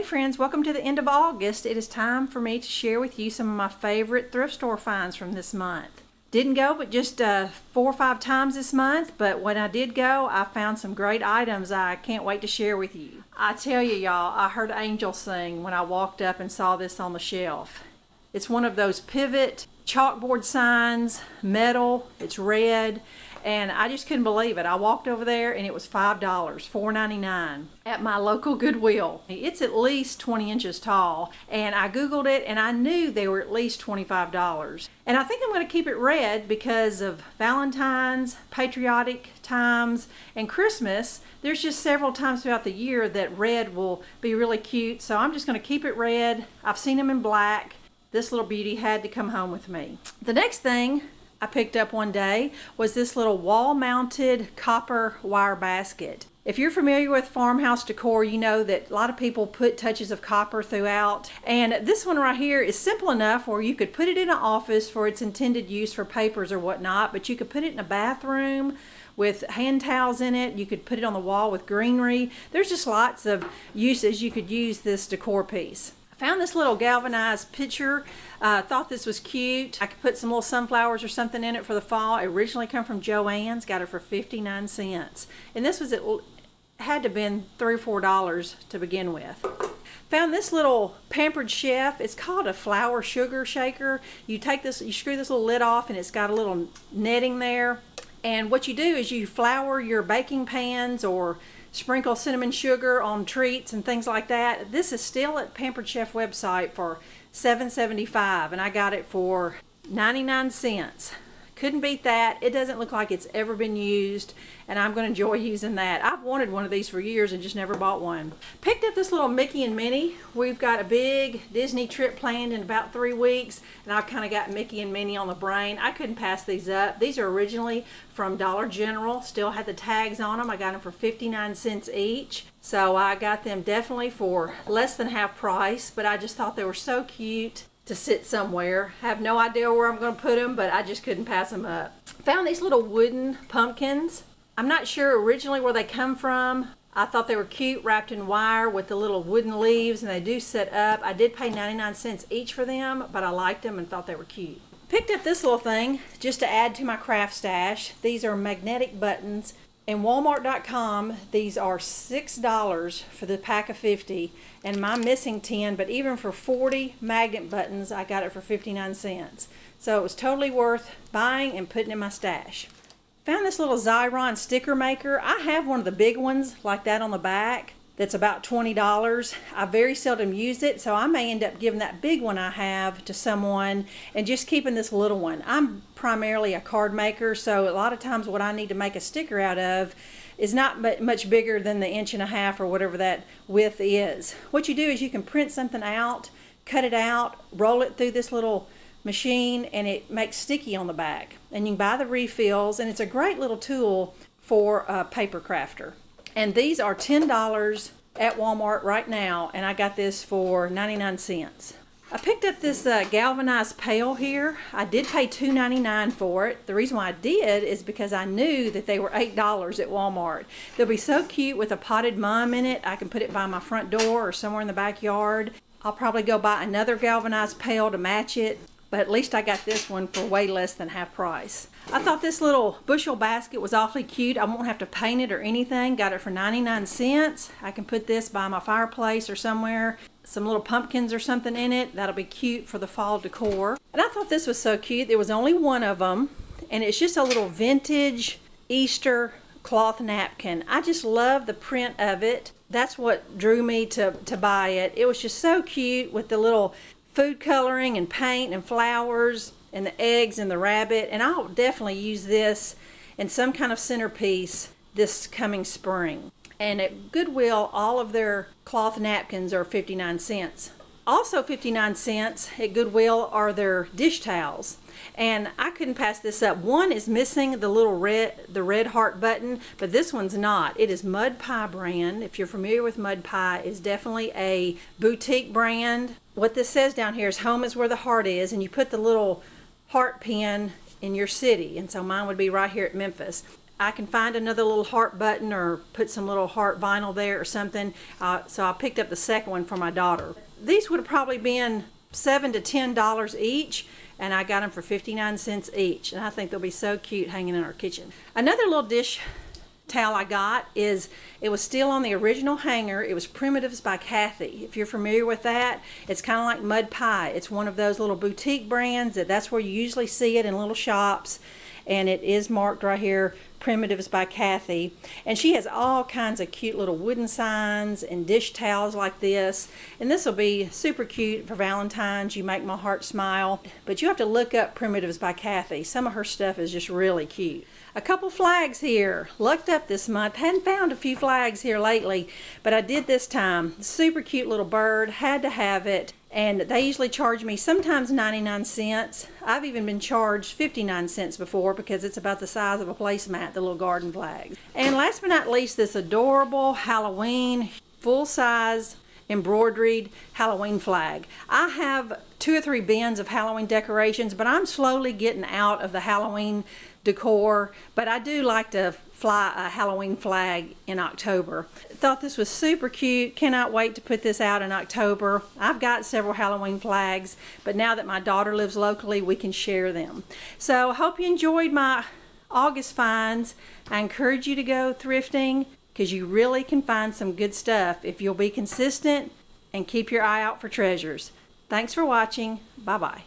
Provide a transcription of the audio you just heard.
friends, welcome to the end of August. It is time for me to share with you some of my favorite thrift store finds from this month. Didn't go but just 4 or 5 times this month, but when I did go, I found some great items I can't wait to share with you. I tell you y'all, I heard angels sing when I walked up and saw this on the shelf. It's one of those pivot chalkboard signs, metal, it's red, and I just couldn't believe it. I walked over there and it was $5, $4.99 at my local Goodwill. It's at least 20 inches tall, and I googled it and I knew they were at least $25. And I think I'm going to keep it red because of Valentine's, patriotic times, and Christmas. There's just several times throughout the year that red will be really cute, so I'm just going to keep it red. I've seen them in black. This little beauty had to come home with me. The next thing I picked up one day was this little wall-mounted copper wire basket. If you're familiar with farmhouse decor, you know that a lot of people put touches of copper throughout. And this one right here is simple enough where you could put it in an office for its intended use for papers or whatnot, but you could put it in a bathroom with hand towels in it. You could put it on the wall with greenery. There's just lots of uses you could use this decor piece. Found this little galvanized pitcher. Thought this was cute. I could put some little sunflowers or something in it for the fall. It originally come from Joann's. Got it for 59 cents. And this was, it had to have been $3 or $4 to begin with. Found this little Pampered Chef. It's called a flour sugar shaker. You take this, you screw this little lid off, and it's got a little netting there. And what you do is you flour your baking pans or sprinkle cinnamon sugar on treats and things like that. This is still at Pampered Chef website for $7.75, and I got it for 99 cents. Couldn't beat that. It doesn't look like it's ever been used, and I'm going to enjoy using that. I've wanted one of these for years and just never bought one. Picked up this little Mickey and Minnie. We've got a big Disney trip planned in about 3 weeks, and I've kind of got Mickey and Minnie on the brain. I couldn't pass these up. These are originally from Dollar General. Still had the tags on them. I got them for 59 cents each. So I got them definitely for less than half price, but I just thought they were so cute to sit somewhere. Have no idea where I'm going to put them, but I just couldn't pass them up. Found these little wooden pumpkins. I'm not sure originally where they come from. I thought they were cute, wrapped in wire with the little wooden leaves, and they do set up. I did pay 99 cents each for them, but I liked them and thought they were cute. Picked up this little thing just to add to my craft stash. These are magnetic buttons. In Walmart.com, these are $6 for the pack of 50, and I'm missing 10, but even for 40 magnet buttons, I got it for 59 cents. So it was totally worth buying and putting in my stash. Found this little Xyron sticker maker. I have one of the big ones like that on the back that's about $20. I very seldom use it, so I may end up giving that big one I have to someone and just keeping this little one. I'm primarily a card maker, so a lot of times what I need to make a sticker out of is not much bigger than the 1.5 inches or whatever that width is. What you do is you can print something out, cut it out, roll it through this little machine, and it makes sticky on the back. And you can buy the refills, and it's a great little tool for a paper crafter. And these are $10 at Walmart right now, and I got this for 99 cents. I picked up this galvanized pail here. I did pay $2.99 for it. The reason why I did is because I knew that they were $8 at Walmart. They'll be so cute with a potted mum in it. I can put it by my front door or somewhere in the backyard. I'll probably go buy another galvanized pail to match it, but at least I got this one for way less than half price. I thought this little bushel basket was awfully cute. I won't have to paint it or anything. Got it for 99 cents. I can put this by my fireplace or somewhere. Some little pumpkins or something in it. That'll be cute for the fall decor. And I thought this was so cute. There was only one of them, and it's just a little vintage Easter cloth napkin. I just love the print of it. That's what drew me to buy it. It was just so cute with the little food coloring and paint and flowers and the eggs and the rabbit, and I'll definitely use this in some kind of centerpiece this coming spring. And at Goodwill, all of their cloth napkins are 59 cents. Also 59 cents at Goodwill are their dish towels. And I couldn't pass this up. One is missing the little red heart button, but this one's not. It is Mud Pie brand. If you're familiar with Mud Pie, it's definitely a boutique brand. What this says down here is home is where the heart is, and you put the little heart pin in your city, and so mine would be right here at Memphis. I can find another little heart button or put some little heart vinyl there or something. So I picked up the second one for my daughter. These would have probably been $7 to $10 each, and I got them for 59 cents each. And I think they'll be so cute hanging in our kitchen. Another little dish towel I got it was still on the original hanger. It was Primitives by Kathy. If you're familiar with that, it's kind of like Mud Pie. It's one of those little boutique brands that's where you usually see it in little shops, and it is marked right here, Primitives by Kathy. And she has all kinds of cute little wooden signs and dish towels like this. And this will be super cute for Valentine's. You make my heart smile. But you have to look up Primitives by Kathy. Some of her stuff is just really cute. A couple flags here. Lucked up this month. Hadn't found a few flags here lately, but I did this time. Super cute little bird. Had to have it. And they usually charge me sometimes 99 cents. I've even been charged 59 cents before because it's about the size of a placemat, the little garden flags. And last but not least, this adorable Halloween full-size embroidered Halloween flag. I have 2 or 3 bins of Halloween decorations, but I'm slowly getting out of the Halloween decor, but I do like to fly a Halloween flag in October. Thought this was super cute. Cannot wait to put this out in October. I've got several Halloween flags, but now that my daughter lives locally, we can share them. So I hope you enjoyed my August finds. I encourage you to go thrifting because you really can find some good stuff if you'll be consistent and keep your eye out for treasures. Thanks for watching. Bye-bye.